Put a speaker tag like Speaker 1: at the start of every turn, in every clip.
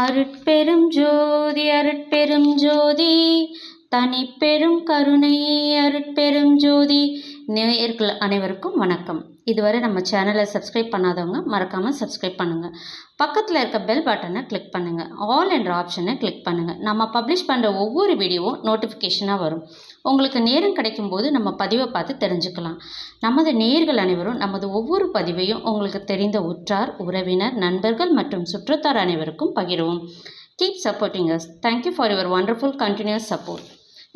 Speaker 1: அருட்பெரும் ஜோதி அருட்பெரும் ஜோதி தனிப்பெரும் கருணை அருட்பெரும் ஜோதி. நேயர்கள் அனைவருக்கும் வணக்கம். இதுவரை நம்ம சேனலை சப்ஸ்கிரைப் பண்ணாதவங்க மறக்காமல் சப்ஸ்கிரைப் பண்ணுங்கள். பக்கத்தில் இருக்க பெல் பட்டனை கிளிக் பண்ணுங்கள். ஆல் என்ற ஆப்ஷனை கிளிக் பண்ணுங்கள். நம்ம பப்ளிஷ் பண்ணுற ஒவ்வொரு வீடியோவும் நோட்டிஃபிகேஷனாக வரும். உங்களுக்கு நேரம் கிடைக்கும்போது நம்ம பதிவை பார்த்து தெரிஞ்சுக்கலாம். நமது நேயர்கள் அனைவரும் நமது ஒவ்வொரு பதிவையும் உங்களுக்கு தெரிந்த உற்றார், உறவினர், நண்பர்கள் மற்றும் சுற்றத்தார் அனைவருக்கும் பகிர்வோம். Keep supporting us. Thank you for your wonderful continuous support.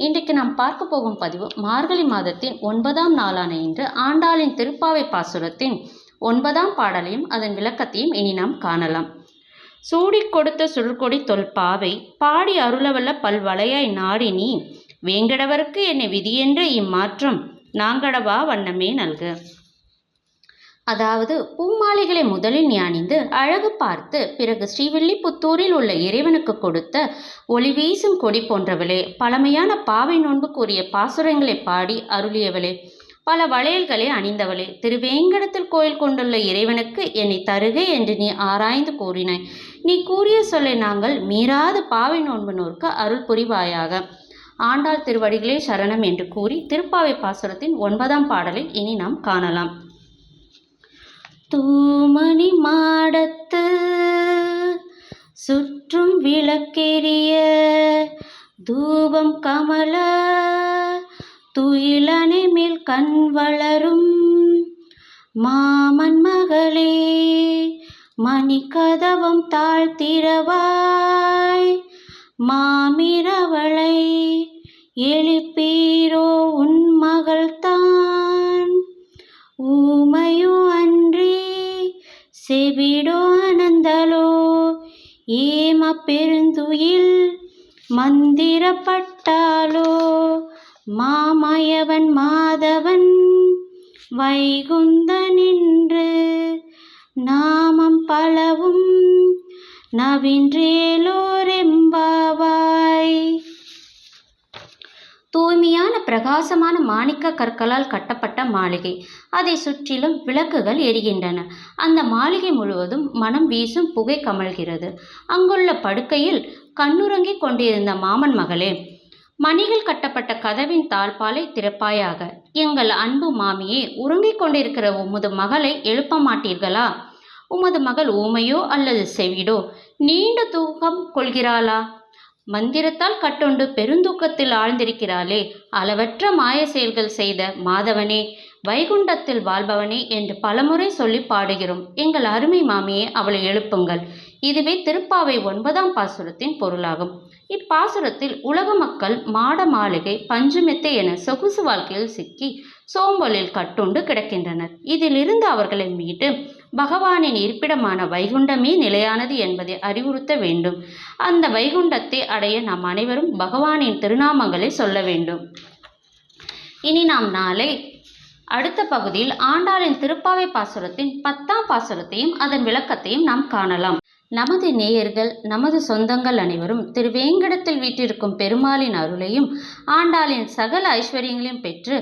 Speaker 1: இன்றைக்கு நாம் பார்க்க போகும் பதிவு மார்கழி மாதத்தின் 9ஆம் நாளான இன்று ஆண்டாளின் திருப்பாவை பாசுரத்தின் 9ஆம் பாடலையும் அதன் விளக்கத்தையும் இனி நாம் காணலாம். சூடி கொடுத்த சுடற்கொடி தொல்பாவை பாடி அருளவல்ல பல்வளையாய் நாடி நீ வேங்கடவருக்கு என்னை விதியென்று இம்மாற்றம் நாங்கடவா வண்ணமே நல்க. அதாவது பூமாலைகளை முதலில் ஞானிந்து அழகு பார்த்து பிறகு ஸ்ரீவில்லிபுத்தூரில் உள்ள இறைவனுக்கு கொடுத்த ஒளி வீசும் கொடி போன்றவளே, பழமையான பாவை நோன்பு கூறிய பாசுரங்களை பாடி அருளியவளே, பல வளையல்களை அணிந்தவளே, திருவேங்கடத்தில் கோயில் கொண்டுள்ள இறைவனுக்கு என்னை தருக என்று நீ ஆராய்ந்து கூறினாய். நீ கூறிய சொல்லை நாங்கள் மீறாத பாவை நோன்பு நோர்க்க அருள் புரிவாயாக. ஆண்டாள் திருவடிகளே சரணம் என்று கூறி திருப்பாவை பாசுரத்தின் 9ஆம் பாடலை இனி நாம் காணலாம். தூமணி மாடத்து சுற்றும் விளக்கெரிய தூபம் கமல துயிலனை மேல் கண் வளரும் மாமன் மகளே, மணிக்கதவம் தாழ்த்திரவாய் மாமிரவளை எழுப்பீரோ உன் மகள்தான் ஊமையோ அன்றி செவிடோ அனந்தலோ ஏம பெருந்துயில் மந்திரப்பட்டாலோ மாமயவன் மாதவன் வைகுந்த நின்று நாமம் பலவும் நவின்றேலோரெம்பாவாய். தூய்மையான பிரகாசமான மாணிக்க கற்களால் கட்டப்பட்ட மாளிகை. அதை சுற்றிலும் விளக்குகள் எரிகின்றன. அந்த மாளிகை முழுவதும் மனம் வீசும் புகை கமழ்கிறது. அங்குள்ள படுக்கையில் கண்ணுறங்கிக் கொண்டிருந்த மாமன் மகளே, மணிகள் கட்டப்பட்ட கதவின் தாழ்பாலை திறப்பாயாக. எங்கள் அன்பு மாமியே, உறங்கிக் கொண்டிருக்கிற உமது மகளை எழுப்ப மாட்டீர்களா? உமது மகள் ஊமையோ அல்லது செவிடோ? நீண்ட தூக்கம் கொள்கிறாளா? மந்திரத்தால் கட்டுண்டு பெருந்தூக்கத்தில் ஆழ்ந்திருக்கிறாளே. அளவற்ற மாய செயல்கள் செய்த மாதவனே, வைகுண்டத்தில் வாழ்பவனே என்று பலமுறை சொல்லி பாடுகிறோம். எங்கள் அருமை மாமியே, அவளை எழுப்புங்கள். இதுவே திருப்பாவை 9ஆம் பாசுரத்தின் பொருளாகும். இப்பாசுரத்தில் உலக மக்கள் மாட மாளிகை பஞ்சுமெத்தை என சொகுசு வாழ்க்கையில் சிக்கி சோம்பலில் கட்டுண்டு கிடக்கின்றனர். இதிலிருந்து அவர்களை மீட்டு பகவானின் இருப்பிடமான வைகுண்டமே நிலையானது என்பதை அறிவுறுத்த வேண்டும். அந்த வைகுண்டத்தை அடைய நாம் அனைவரும் பகவானின் திருநாமங்களை சொல்ல வேண்டும். இனி நாம் நாளை அடுத்த பகுதியில் ஆண்டாளின் திருப்பாவை பாசுரத்தின் 10ஆம் பாசுரத்தையும் அதன் விளக்கத்தையும் நாம் காணலாம். நமது நேயர்கள், நமது சொந்தங்கள் அனைவரும் திருவேங்கடத்தில் வீற்றிருக்கும் பெருமாளின் அருளையும் ஆண்டாளின் சகல ஐஸ்வர்யங்களையும் பெற்று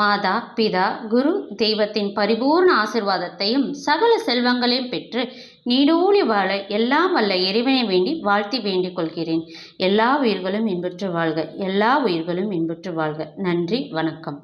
Speaker 1: மாதா, பிதா, குரு தெய்வத்தின் பரிபூர்ண ஆசிர்வாதத்தையும் சகல செல்வங்களையும் பெற்று நீடூழி வாழ எல்லாம் வல்ல இறைவனை வேண்டி வாழ்த்தி வேண்டிக் கொள்கிறேன். எல்லா உயிர்களும் இன்புற்று வாழ்க. எல்லா உயிர்களும் இன்புற்று வாழ்க. நன்றி, வணக்கம்.